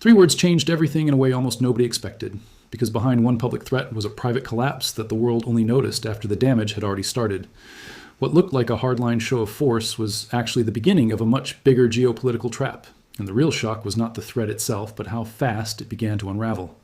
Three words changed everything in a way almost nobody expected, because behind one public threat was a private collapse that the world only noticed after the damage had already started. What looked like a hardline show of force was actually the beginning of a much bigger geopolitical trap, and the real shock was not the threat itself, but how fast it began to unravel.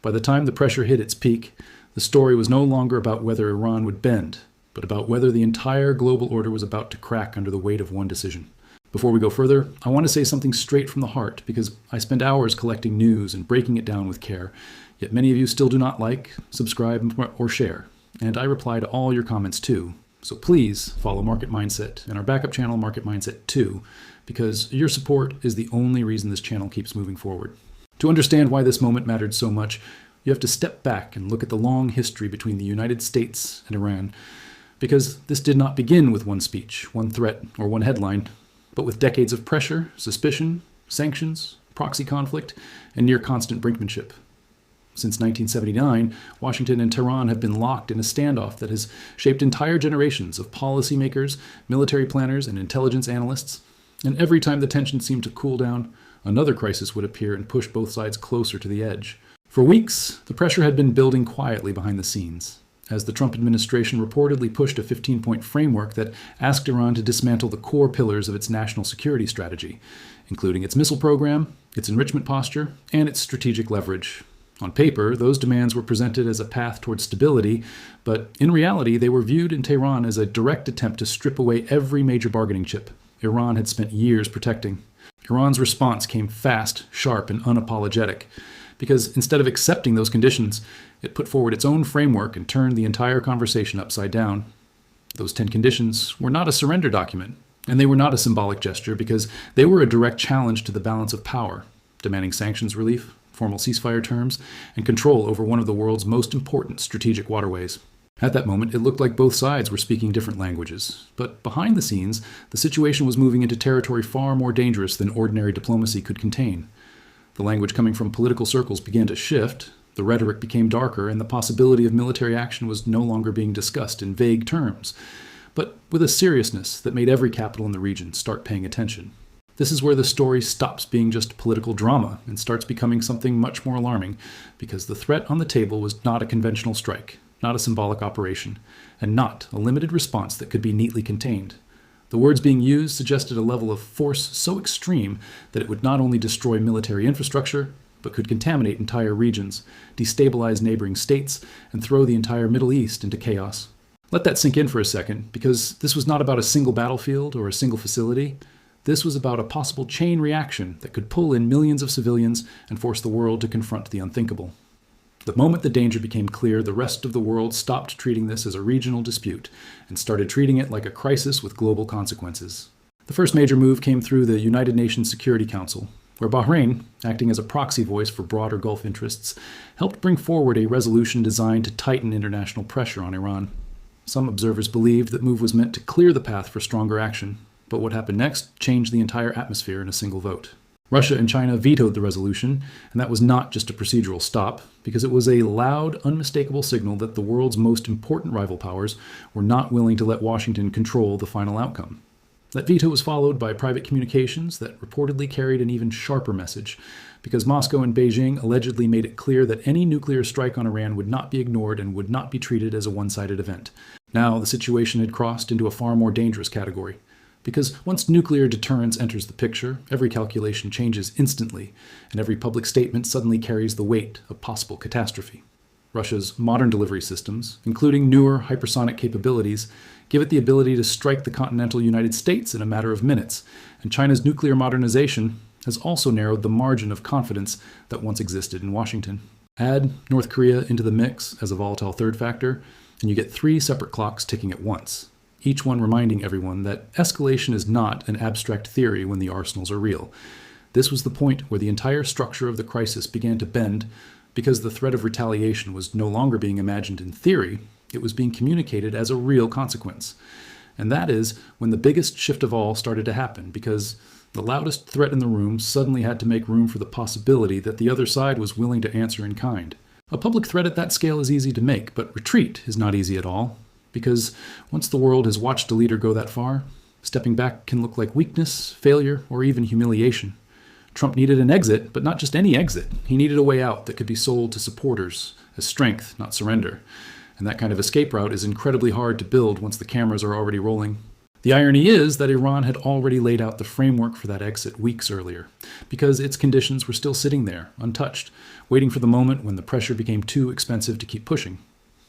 By the time the pressure hit its peak, the story was no longer about whether Iran would bend, but about whether the entire global order was about to crack under the weight of one decision. Before we go further, I want to say something straight from the heart, because I spend hours collecting news and breaking it down with care, yet many of you still do not like, subscribe, or share, and I reply to all your comments too. So please follow Market Mindset and our backup channel, Market Mindset 2, because your support is the only reason this channel keeps moving forward. To understand why this moment mattered so much, you have to step back and look at the long history between the United States and Iran, because this did not begin with one speech, one threat, or one headline, but with decades of pressure, suspicion, sanctions, proxy conflict, and near constant brinkmanship. Since 1979, Washington and Tehran have been locked in a standoff that has shaped entire generations of policymakers, military planners, and intelligence analysts. And every time the tension seemed to cool down, another crisis would appear and push both sides closer to the edge. For weeks, the pressure had been building quietly behind the scenes, as the Trump administration reportedly pushed a 15-point framework that asked Iran to dismantle the core pillars of its national security strategy, including its missile program, its enrichment posture, and its strategic leverage. On paper, those demands were presented as a path towards stability, but in reality, they were viewed in Tehran as a direct attempt to strip away every major bargaining chip Iran had spent years protecting. Iran's response came fast, sharp, and unapologetic, because instead of accepting those conditions, it put forward its own framework and turned the entire conversation upside down. Those 10 conditions were not a surrender document, and they were not a symbolic gesture because they were a direct challenge to the balance of power, demanding sanctions relief, formal ceasefire terms, and control over one of the world's most important strategic waterways. At that moment, it looked like both sides were speaking different languages, but behind the scenes, the situation was moving into territory far more dangerous than ordinary diplomacy could contain. The language coming from political circles began to shift, the rhetoric became darker, and the possibility of military action was no longer being discussed in vague terms, but with a seriousness that made every capital in the region start paying attention. This is where the story stops being just political drama and starts becoming something much more alarming, because the threat on the table was not a conventional strike, not a symbolic operation, and not a limited response that could be neatly contained. The words being used suggested a level of force so extreme that it would not only destroy military infrastructure, but could contaminate entire regions, destabilize neighboring states, and throw the entire Middle East into chaos. Let that sink in for a second, because this was not about a single battlefield or a single facility. This was about a possible chain reaction that could pull in millions of civilians and force the world to confront the unthinkable. The moment the danger became clear, the rest of the world stopped treating this as a regional dispute and started treating it like a crisis with global consequences. The first major move came through the United Nations Security Council, where Bahrain, acting as a proxy voice for broader Gulf interests, helped bring forward a resolution designed to tighten international pressure on Iran. Some observers believed that move was meant to clear the path for stronger action, but what happened next changed the entire atmosphere in a single vote. Russia and China vetoed the resolution, and that was not just a procedural stop, because it was a loud, unmistakable signal that the world's most important rival powers were not willing to let Washington control the final outcome. That veto was followed by private communications that reportedly carried an even sharper message, because Moscow and Beijing allegedly made it clear that any nuclear strike on Iran would not be ignored and would not be treated as a one-sided event. Now the situation had crossed into a far more dangerous category, because once nuclear deterrence enters the picture, every calculation changes instantly, and every public statement suddenly carries the weight of possible catastrophe. Russia's modern delivery systems, including newer hypersonic capabilities, give it the ability to strike the continental United States in a matter of minutes, and China's nuclear modernization has also narrowed the margin of confidence that once existed in Washington. Add North Korea into the mix as a volatile third factor, and you get 3 separate clocks ticking at once, each one reminding everyone that escalation is not an abstract theory when the arsenals are real. This was the point where the entire structure of the crisis began to bend, because the threat of retaliation was no longer being imagined in theory, it was being communicated as a real consequence. And that is when the biggest shift of all started to happen, because the loudest threat in the room suddenly had to make room for the possibility that the other side was willing to answer in kind. A public threat at that scale is easy to make, but retreat is not easy at all. Because once the world has watched a leader go that far, stepping back can look like weakness, failure, or even humiliation. Trump needed an exit, but not just any exit. He needed a way out that could be sold to supporters as strength, not surrender. And that kind of escape route is incredibly hard to build once the cameras are already rolling. The irony is that Iran had already laid out the framework for that exit weeks earlier, because its conditions were still sitting there, untouched, waiting for the moment when the pressure became too expensive to keep pushing.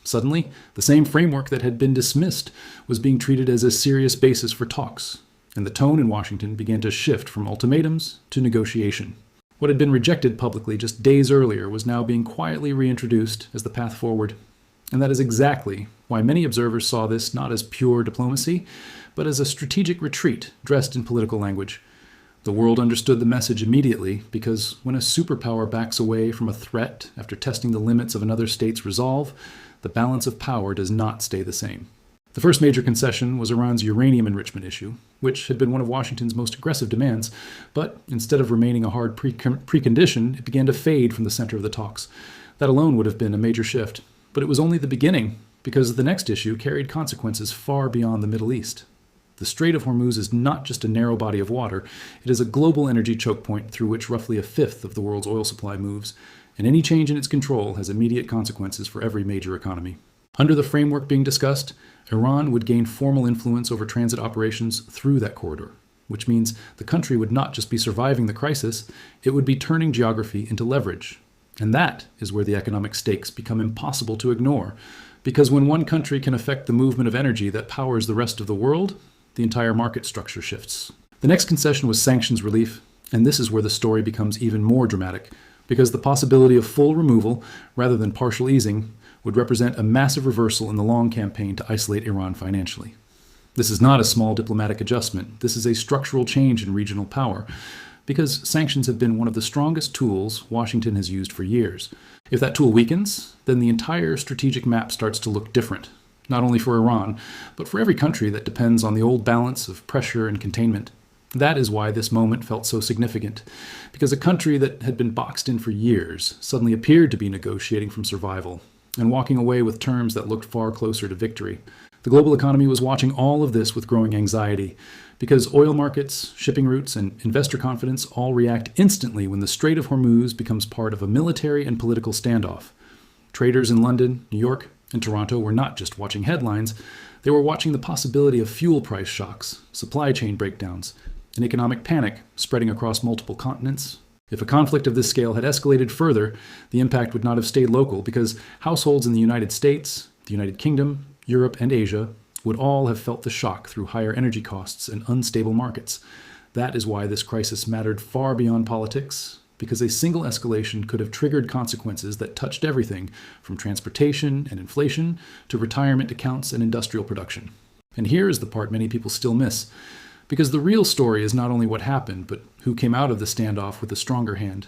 Suddenly, the same framework that had been dismissed was being treated as a serious basis for talks, and the tone in Washington began to shift from ultimatums to negotiation. What had been rejected publicly just days earlier was now being quietly reintroduced as the path forward. And that is exactly why many observers saw this not as pure diplomacy, but as a strategic retreat dressed in political language. The world understood the message immediately because when a superpower backs away from a threat after testing the limits of another state's resolve, the balance of power does not stay the same. The first major concession was Iran's uranium enrichment issue, which had been one of Washington's most aggressive demands, but instead of remaining a hard precondition, it began to fade from the center of the talks. That alone would have been a major shift, but it was only the beginning, because the next issue carried consequences far beyond the Middle East. The Strait of Hormuz is not just a narrow body of water, it is a global energy choke point through which roughly a fifth of the world's oil supply moves, and any change in its control has immediate consequences for every major economy. Under the framework being discussed, Iran would gain formal influence over transit operations through that corridor, which means the country would not just be surviving the crisis, it would be turning geography into leverage. And that is where the economic stakes become impossible to ignore, because when one country can affect the movement of energy that powers the rest of the world, the entire market structure shifts. The next concession was sanctions relief, and this is where the story becomes even more dramatic, because the possibility of full removal, rather than partial easing, would represent a massive reversal in the long campaign to isolate Iran financially. This is not a small diplomatic adjustment. This is a structural change in regional power, because sanctions have been one of the strongest tools Washington has used for years. If that tool weakens, then the entire strategic map starts to look different, not only for Iran, but for every country that depends on the old balance of pressure and containment. That is why this moment felt so significant, because a country that had been boxed in for years suddenly appeared to be negotiating from survival and walking away with terms that looked far closer to victory. The global economy was watching all of this with growing anxiety, because oil markets, shipping routes, and investor confidence all react instantly when the Strait of Hormuz becomes part of a military and political standoff. Traders in London, New York, and Toronto were not just watching headlines, they were watching the possibility of fuel price shocks, supply chain breakdowns, and economic panic spreading across multiple continents. If a conflict of this scale had escalated further, the impact would not have stayed local, because households in the United States, the United Kingdom, Europe, and Asia would all have felt the shock through higher energy costs and unstable markets. That is why this crisis mattered far beyond politics, because a single escalation could have triggered consequences that touched everything from transportation and inflation to retirement accounts and industrial production. And here is the part many people still miss, because the real story is not only what happened, but who came out of the standoff with a stronger hand.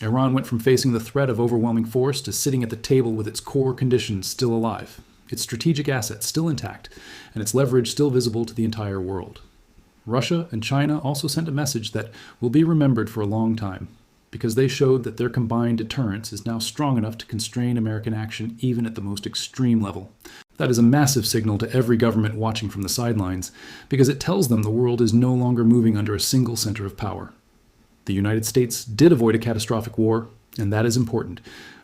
Iran went from facing the threat of overwhelming force to sitting at the table with its core conditions still alive, its strategic assets still intact, and its leverage still visible to the entire world. Russia and China also sent a message that will be remembered for a long time, because they showed that their combined deterrence is now strong enough to constrain American action even at the most extreme level. That is a massive signal to every government watching from the sidelines, because it tells them the world is no longer moving under a single center of power. The United States did avoid a catastrophic war, and that is important,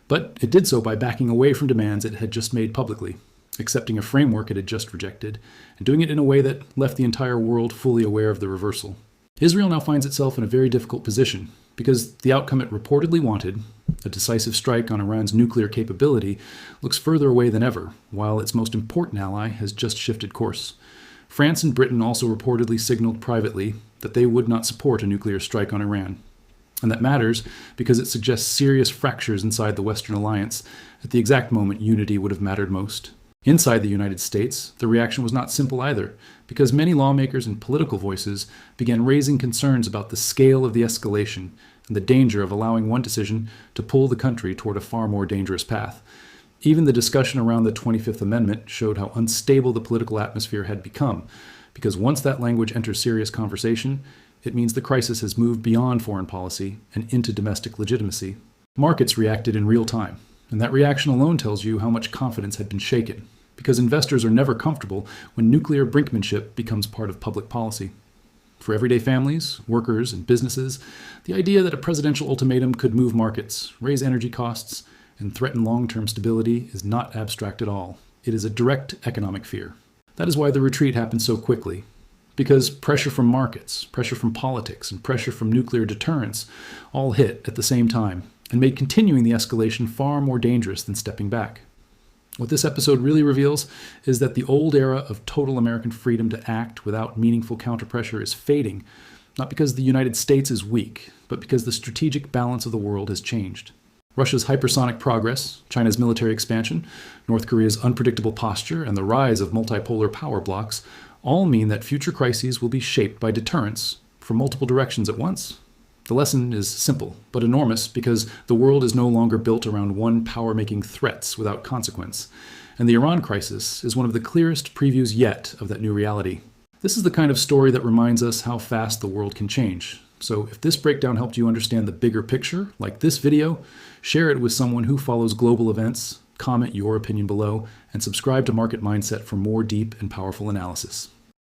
but it did so by backing away from demands it had just made publicly, accepting a framework it had just rejected, and doing it in a way that left the entire world fully aware of the reversal. Israel now finds itself in a very difficult position, because the outcome it reportedly wanted, a decisive strike on Iran's nuclear capability, looks further away than ever, while its most important ally has just shifted course. France and Britain also reportedly signaled privately that they would not support a nuclear strike on Iran. And that matters because it suggests serious fractures inside the Western alliance at the exact moment unity would have mattered most. Inside the United States, the reaction was not simple either, because many lawmakers and political voices began raising concerns about the scale of the escalation and the danger of allowing one decision to pull the country toward a far more dangerous path. Even the discussion around the 25th Amendment showed how unstable the political atmosphere had become, because once that language enters serious conversation, it means the crisis has moved beyond foreign policy and into domestic legitimacy. Markets reacted in real time, and that reaction alone tells you how much confidence had been shaken, because investors are never comfortable when nuclear brinkmanship becomes part of public policy. For everyday families, workers, and businesses, the idea that a presidential ultimatum could move markets, raise energy costs, and threaten long-term stability is not abstract at all. It is a direct economic fear. That is why the retreat happened so quickly. Because pressure from markets, pressure from politics, and pressure from nuclear deterrence all hit at the same time and made continuing the escalation far more dangerous than stepping back. What this episode really reveals is that the old era of total American freedom to act without meaningful counterpressure is fading, not because the United States is weak, but because the strategic balance of the world has changed. Russia's hypersonic progress, China's military expansion, North Korea's unpredictable posture, and the rise of multipolar power blocks all mean that future crises will be shaped by deterrence from multiple directions at once. The lesson is simple, but enormous, because the world is no longer built around one power making threats without consequence. And the Iran crisis is one of the clearest previews yet of that new reality. This is the kind of story that reminds us how fast the world can change. So if this breakdown helped you understand the bigger picture, like this video, share it with someone who follows global events, comment your opinion below, and subscribe to Market Mindset for more deep and powerful analysis.